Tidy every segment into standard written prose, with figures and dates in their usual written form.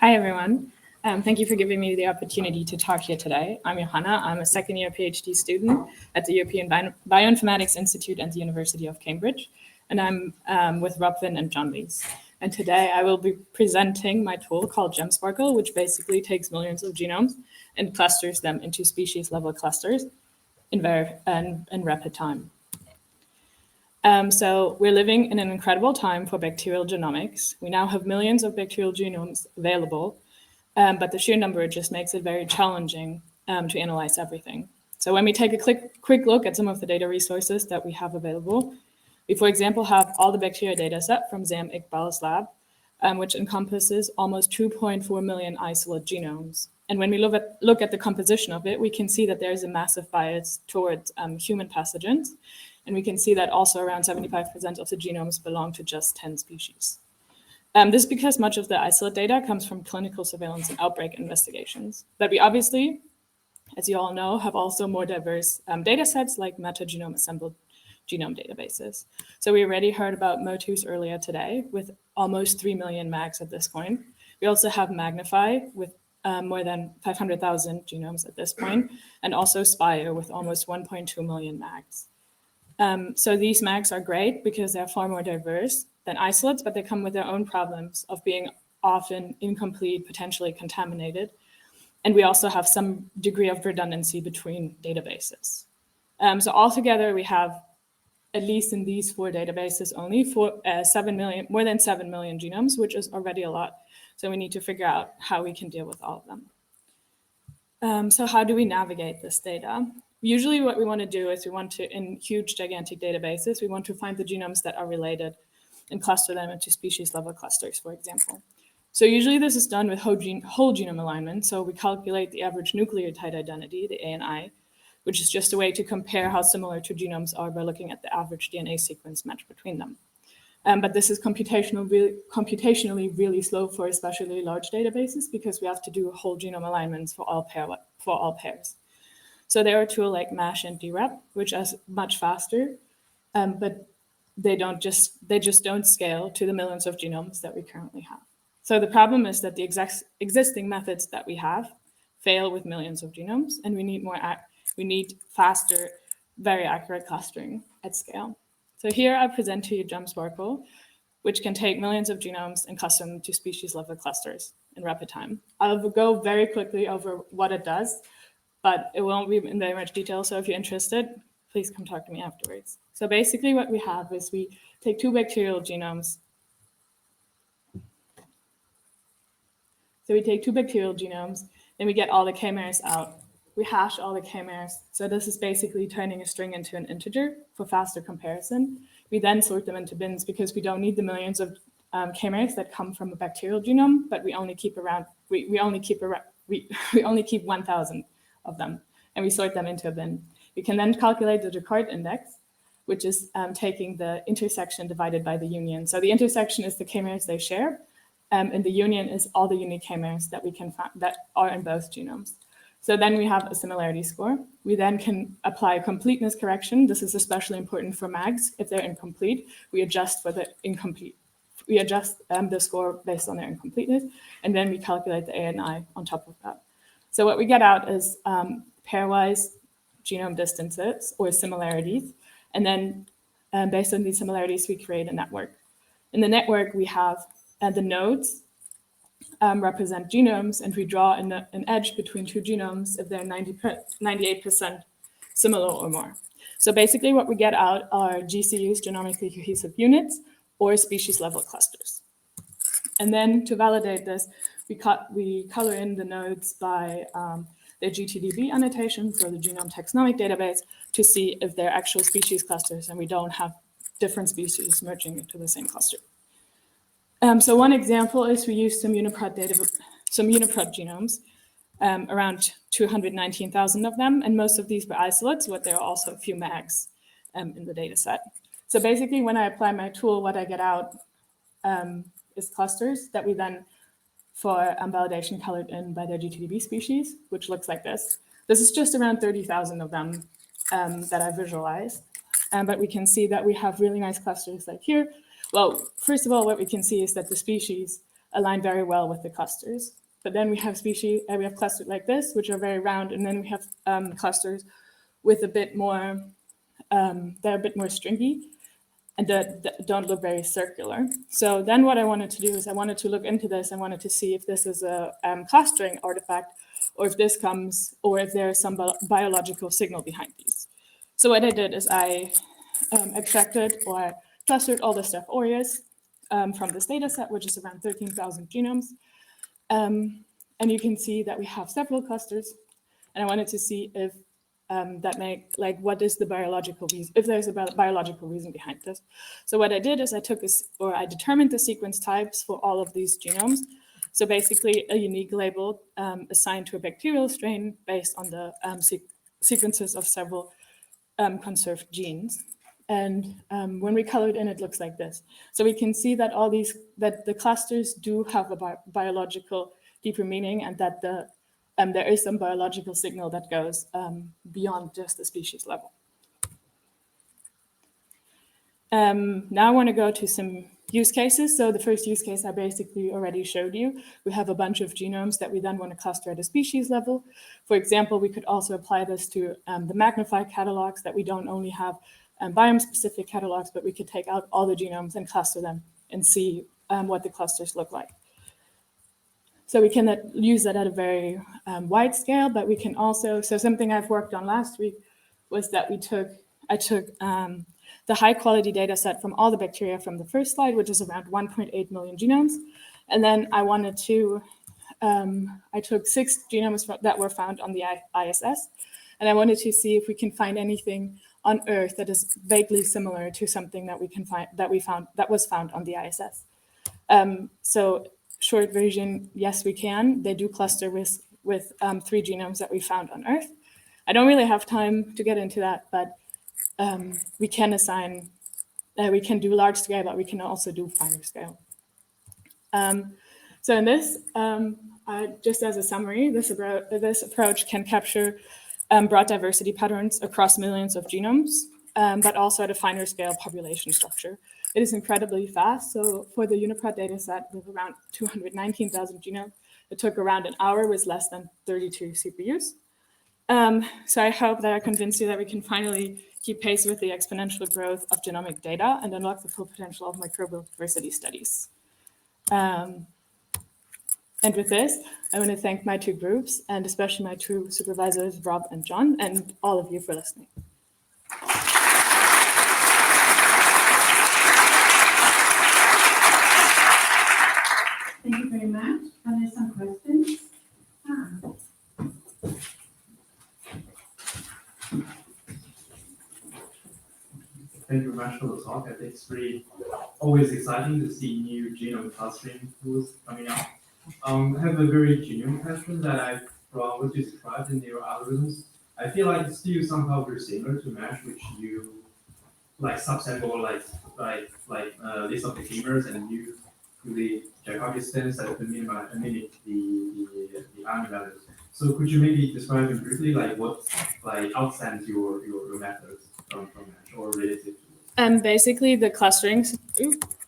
Hi, everyone. Thank you for giving me the opportunity to talk here today. I'm Johanna. I'm a second-year PhD student at the European Bioinformatics Institute at the University of Cambridge, and I'm with Robin and John Lees. And today I will be presenting my tool called GemSparkle, which basically takes millions of genomes and clusters them into species-level clusters in rapid time. So we're living in an incredible time for bacterial genomics. We now have millions of bacterial genomes available, but the sheer number just makes it very challenging to analyze everything. So when we take a quick look at some of the data resources that we have available, we, for example, have all the bacteria data set from Sam Iqbal's lab, which encompasses almost 2.4 million isolate genomes. And when we look at the composition of it, we can see that there's a massive bias towards human pathogens. And we can see that also around 75% of the genomes belong to just 10 species. This is because much of the isolate data comes from clinical surveillance and outbreak investigations. But we obviously, as you all know, have also more diverse data sets like metagenome assembled genome databases. So we already heard about Motus earlier today with almost 3 million mags at this point. We also have Magnify with more than 500,000 genomes at this point, and also Spire with almost 1.2 million mags. So these mags are great because they're far more diverse than isolates, but they come with their own problems of being often incomplete, potentially contaminated. And we also have some degree of redundancy between databases. So altogether, we have, at least in these 4 databases only, more than 7 million genomes, which is already a lot. So we need to figure out how we can deal with all of them. So how do we navigate this data? Usually what we want to do is in huge, gigantic databases, we want to find the genomes that are related and cluster them into species-level clusters, for example. So usually this is done with whole genome alignment. So we calculate the average nucleotide identity, the ANI, which is just a way to compare how similar two genomes are by looking at the average DNA sequence match between them. But this is computationally really slow for especially large databases because we have to do whole genome alignments for all pairs. So there are tools like MASH and DREP, which are much faster, but they just don't scale to the millions of genomes that we currently have. So the problem is that the existing methods that we have fail with millions of genomes, and we need faster, very accurate clustering at scale. So here I present to you GemSparkle, which can take millions of genomes and cluster them to species-level clusters in rapid time. I'll go very quickly over what it does, but it won't be in very much detail. So if you're interested, please come talk to me afterwards. So basically what we have is we take 2 bacterial genomes. So we take 2 bacterial genomes, then we get all the K-mers out. We hash all the K-mers. So this is basically turning a string into an integer for faster comparison. We then sort them into bins because we don't need the millions of K-mers that come from a bacterial genome, but we only keep 1,000 of them, and we sort them into a bin. We can then calculate the Descartes index, which is taking the intersection divided by the union. So the intersection is the K-mers they share, and the union is all the unique K-mers that we can find that are in both genomes. So then we have a similarity score. We then can apply completeness correction. This is especially important for mags. If they're incomplete, we adjust for the incomplete. We adjust the score based on their incompleteness, and then we calculate the ANI on top of that. So what we get out is pairwise genome distances or similarities. And then based on these similarities, we create a network. In the network, we have the nodes represent genomes, and we draw an edge between 2 genomes if they're 98% similar or more. So basically what we get out are GCUs, genomically cohesive units, or species-level clusters. And then to validate this, we color in the nodes by their GTDB annotation for the genome taxonomic database to see if they're actual species clusters and we don't have different species merging into the same cluster. So one example is we use some UniProt genomes, around 219,000 of them, and most of these were isolates, but there are also a few mags in the data set. So basically, when I apply my tool, what I get out is clusters that we then, for validation, colored in by their GTDB species, which looks like this. This is just around 30,000 of them that I visualized, but we can see that we have really nice clusters like here. Well, first of all, what we can see is that the species align very well with the clusters. But then we have species, we have clusters like this, which are very round, and then we have clusters with a bit more, they're a bit more stringy, and that don't look very circular. So then what I wanted to do is I wanted to look into this. I wanted to see if this is a clustering artifact, or if this comes, or if there is some biological signal behind these. So what I did is I extracted or clustered all the Staph aureus from this data set, which is around 13,000 genomes. And you can see that we have several clusters. And I wanted to see if what is the biological reason, if there's a biological reason behind this. So what I did is I determined the sequence types for all of these genomes. So basically a unique label assigned to a bacterial strain based on the sequences of several conserved genes. And when we color it in, it looks like this. So we can see that that the clusters do have a biological deeper meaning, and that there is some biological signal that goes beyond just the species level. Now I want to go to some use cases. So the first use case I basically already showed you. We have a bunch of genomes that we then want to cluster at a species level. For example, we could also apply this to the magnified catalogs, that we don't only have biome-specific catalogs, but we could take out all the genomes and cluster them and see what the clusters look like. So we can use that at a very wide scale, but we can also, so something I've worked on last week was that I took the high quality data set from all the bacteria from the first slide, which is around 1.8 million genomes. And then I wanted to, I took 6 genomes that were found on the ISS, and I wanted to see if we can find anything on Earth that is vaguely similar to something that was found on the ISS. So short version, yes, we can. They do cluster with 3 genomes that we found on Earth. I don't really have time to get into that, but we can assign, we can do large scale, but we can also do finer scale. So in this, just as a summary, this approach can capture broad diversity patterns across millions of genomes, but also at a finer scale population structure. It is incredibly fast. So for the UniProt data set with around 219,000 genomes, it took around an hour with less than 32 CPUs. So I hope that I convinced you that we can finally keep pace with the exponential growth of genomic data and unlock the full potential of microbial diversity studies. And with this, I want to thank my 2 groups, and especially my 2 supervisors, Rob and John, and all of you for listening. Thank you very much. Are there some questions? Thank you very much for the talk. I think it's really always exciting to see new genome clustering tools coming out. I have a very genuine question that from what you described in your algorithms. I feel like it's still somehow very similar to MASH, which you like subsample list of the keywords and you do the Jacobi distance that can mimic the ARMY values. So could you maybe describe in briefly what outstands your methods from MASH or related to it? Basically the clustering,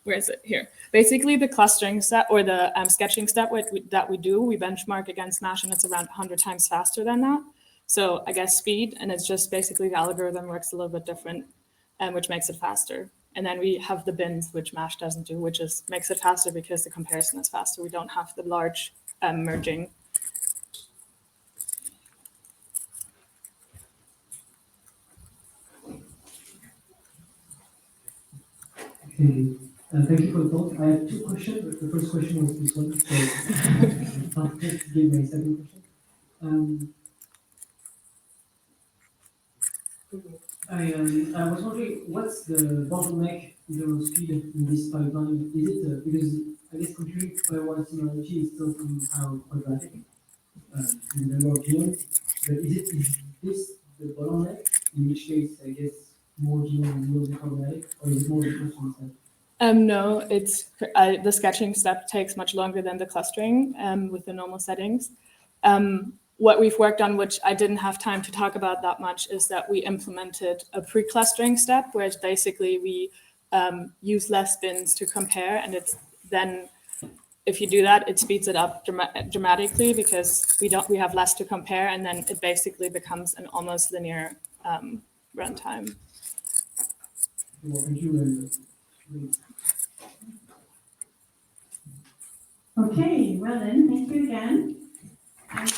where is it here? Basically the clustering step or the sketching step that we do, we benchmark against MASH, and it's around 100 times faster than that. So I guess speed, and it's just basically the algorithm works a little bit different, which makes it faster. And then we have the bins, which MASH doesn't do, which makes it faster because the comparison is faster. We don't have the large merging. Thank you for the talk. I have 2 questions. The first question was this one, so I'll just give my second question. I was wondering, what's the bottleneck in terms of speed in this pipeline? Is it because I guess computing pairwise similarity is still somehow quadratic in the number of genomes, but is this the bottleneck? In which case, I guess more genomes will be problematic, or is it more the question itself? No, it's the sketching step takes much longer than the clustering with the normal settings. What we've worked on, which I didn't have time to talk about that much, is that we implemented a pre-clustering step, where basically we use less bins to compare, and it's then if you do that, it speeds it up dramatically because we have less to compare, and then it basically becomes an almost linear runtime. Well, thank you. Okay, well then, thank you again. And